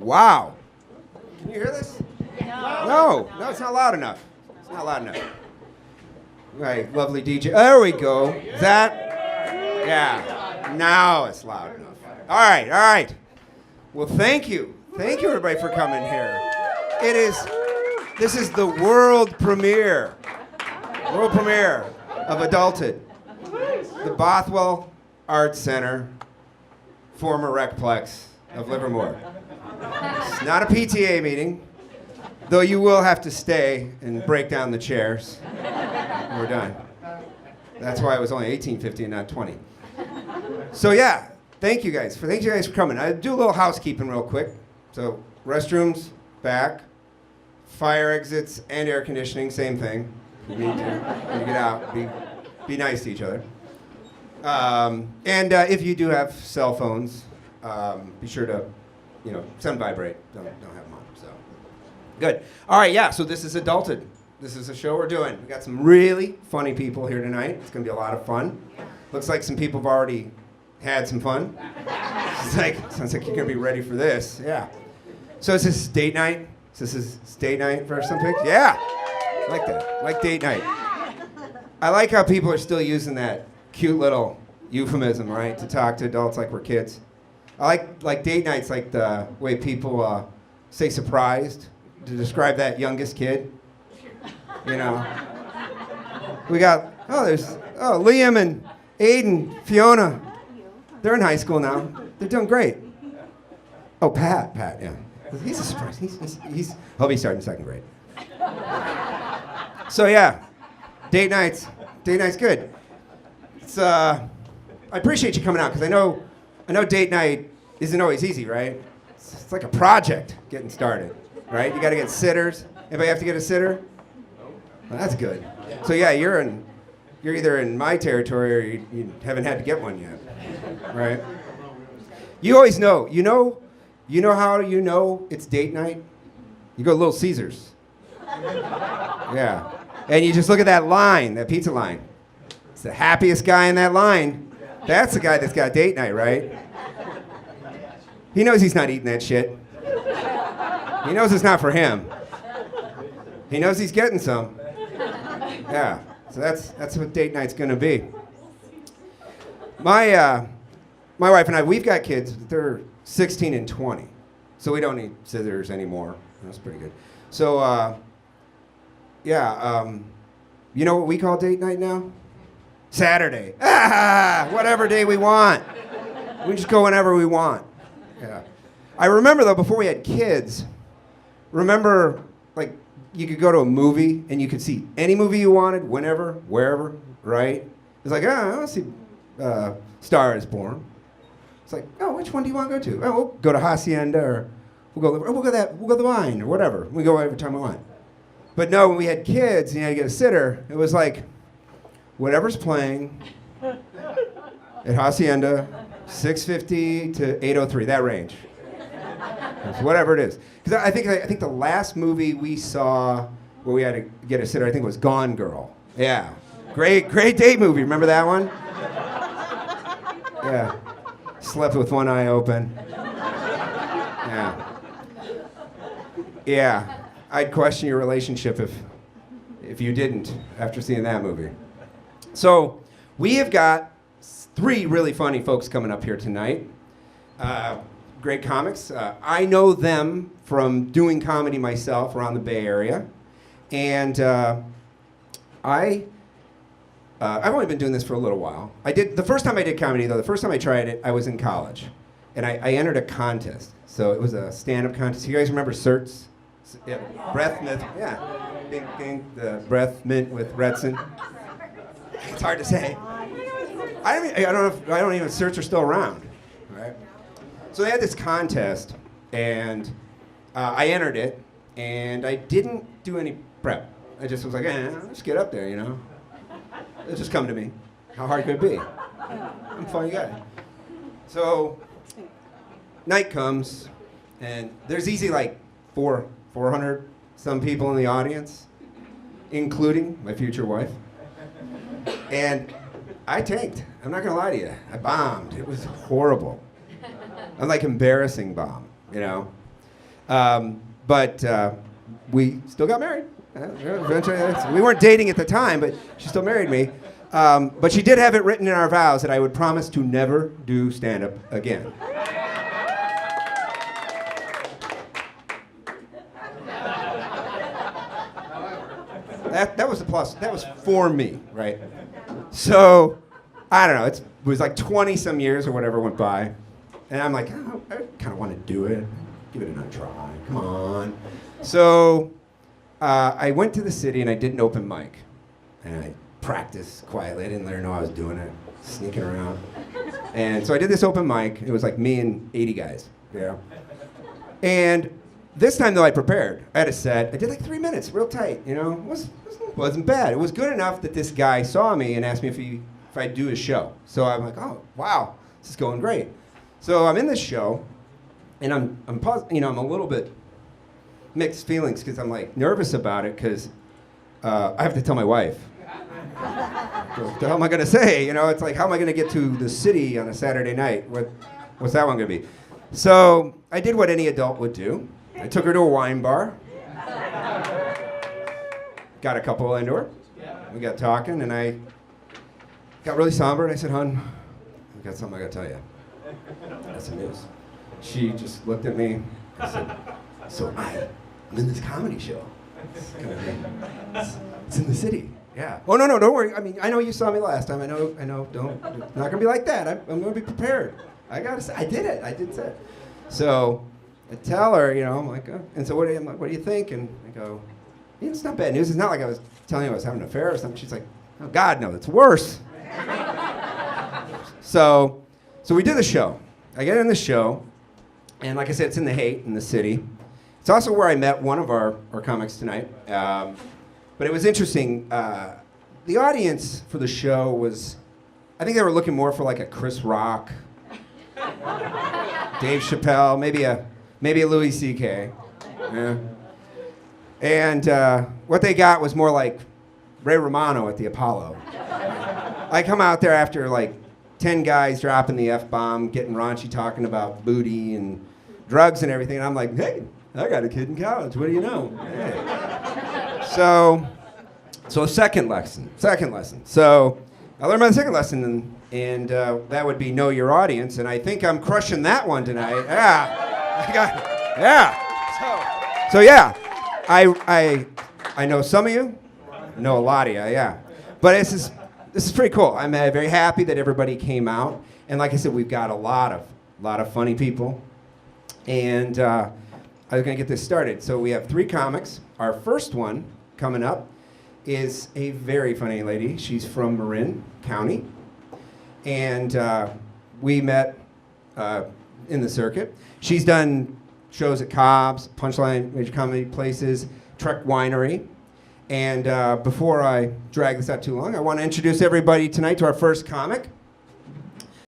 Wow. Can you hear this? No, it's not loud enough. It's not loud enough. Right, lovely DJ. There we go. Is that? Yeah. Now it's loud enough. All right. Well, thank you. Thank you, everybody, for coming here. This is the world premiere of Adulthood. The Bothwell Arts Center, former Recplex of Livermore. It's not a PTA meeting, though you will have to stay and break down the chairs when we're done. That's why it was only $18.50 and not $20. So yeah, thank you guys for coming. I'll do a little housekeeping real quick. So restrooms, back, fire exits and air conditioning, same thing. You need to get out, be nice to each other. And if you do have cell phones, be sure to, send vibrate. Don't have them on. So good. All right, yeah. So this is Adulthood. This is a show we're doing. We got some really funny people here tonight. It's gonna be a lot of fun. Looks like some people have already had some fun. Sounds like you're gonna be ready for this. Yeah. So is this date night? This is date night for some pics? Yeah. I like that. Like date night. I like how people are still using that cute little euphemism, right, to talk to adults like we're kids. I like date nights, like the way people say surprised to describe that youngest kid. We got Liam and Aiden, Fiona. They're in high school now. They're doing great. Oh, Pat, yeah. He's a surprise. He'll be starting second grade. So yeah, date night's good. It's I appreciate you coming out because I know date night isn't always easy, right? It's like a project getting started, right? You got to get sitters. Anybody have to get a sitter? Well, that's good. So yeah, you're either in my territory or you haven't had to get one yet, right? You always know. You know how you know it's date night? You go to Little Caesars. Yeah. And you just look at that line, that pizza line. It's the happiest guy in that line. That's the guy that's got date night, right? He knows he's not eating that shit. He knows it's not for him. He knows he's getting some. Yeah. So that's what date night's gonna be. My wife and I, we've got kids. They're 16 and 20, so we don't need scissors anymore. That's pretty good. So, you know what we call date night now? Saturday. Whatever day we want. We just go whenever we want. Yeah. I remember though, before we had kids, like you could go to a movie and you could see any movie you wanted, whenever, wherever, right? It's like, I want to see Star is Born. It's like, which one do you want to go to? Oh, we'll go to Hacienda, or we'll go to the Vine, or whatever. We go every time we want. But no, when we had kids and you had to get a sitter, it was like, whatever's playing at Hacienda, 6:50 to 8:03, that range. Whatever it is. Because I think the last movie we saw where we had to get a sitter, I think it was Gone Girl. Yeah. Great date movie. Remember that one? Yeah. Slept with one eye open. Yeah. Yeah. I'd question your relationship if you didn't after seeing that movie. So we have got 3 really funny folks coming up here tonight. Great comics. I know them from doing comedy myself around the Bay Area. And I've only been doing this for a little while. The first time I did comedy, though, the first time I tried it, I was in college. And I entered a contest. So it was a stand-up contest. You guys remember CERTS? Yeah, breath mint. Yeah. The breath mint with Redson. It's hard to say. I don't even know if CERTS are still around. Right? So they had this contest, and I entered it, and I didn't do any prep. I just was like, just get up there, It'll just come to me. How hard could it be? I'm a funny guy. So night comes, and there's easily like 400 some people in the audience, including my future wife. And I tanked. I'm not gonna lie to you. I bombed. It was horrible. I'm like embarrassing bomb, But we still got married. Eventually, we weren't dating at the time, but she still married me. But she did have it written in our vows that I would promise to never do stand-up again. That was the plus. That was for me, right? So, I don't know. It was like 20 some years or whatever went by, and I'm like, oh, I kind of want to do it. Give it another try. Come on. So, I went to the city and I did an open mic, and I practiced quietly. I didn't let her know I was doing it, sneaking around. And so I did this open mic. It was like me and 80 guys. Yeah. And this time though, I prepared. I had a set. I did like 3 minutes, real tight. You know, wasn't bad. It was good enough that this guy saw me and asked me if I'd do his show. So I'm like, oh wow, this is going great. So I'm in this show, and I'm a little bit mixed feelings because I'm like nervous about it because I have to tell my wife. What the hell am I gonna say? You know, it's like, how am I gonna get to the city on a Saturday night? What's that one gonna be? So I did what any adult would do. I took her to a wine bar. Got a couple into her. We got talking, and I got really somber, and I said, "Hon, I've got something I gotta tell you. That's the news." She just looked at me. I said, "So I'm in this comedy show. It's in the city." Yeah. Oh no, don't worry. I mean, I know you saw me last time. I know. Don't. It's not gonna be like that. I'm gonna be prepared. I did it. I did it. So I tell her, you know, I'm like, and so what do you think? And I go, yeah, it's not bad news. It's not like I was telling you I was having an affair or something. She's like, oh God, no, it's worse. So we did the show. I get in the show, and like I said, it's in the city. It's also where I met one of our comics tonight. But it was interesting. The audience for the show was, I think they were looking more for like a Chris Rock, Dave Chappelle, maybe a Louis C.K. Yeah. And what they got was more like Ray Romano at the Apollo. I come out there after like 10 guys dropping the F-bomb, getting raunchy, talking about booty and drugs and everything, and I'm like, hey, I got a kid in college. What do you know? Hey. So second lesson. So I learned my second lesson, and that would be know your audience, and I think I'm crushing that one tonight. So yeah, I know some of you, know a lot of you, yeah. But this is pretty cool. I'm very happy that everybody came out, and like I said, we've got a lot of funny people, and I was gonna get this started. So we have 3 comics. Our first one coming up is a very funny lady. She's from Marin County, and we met in the circuit. She's done shows at Cobb's, Punchline, Major Comedy Places, Trek Winery, and before I drag this out too long, I want to introduce everybody tonight to our first comic.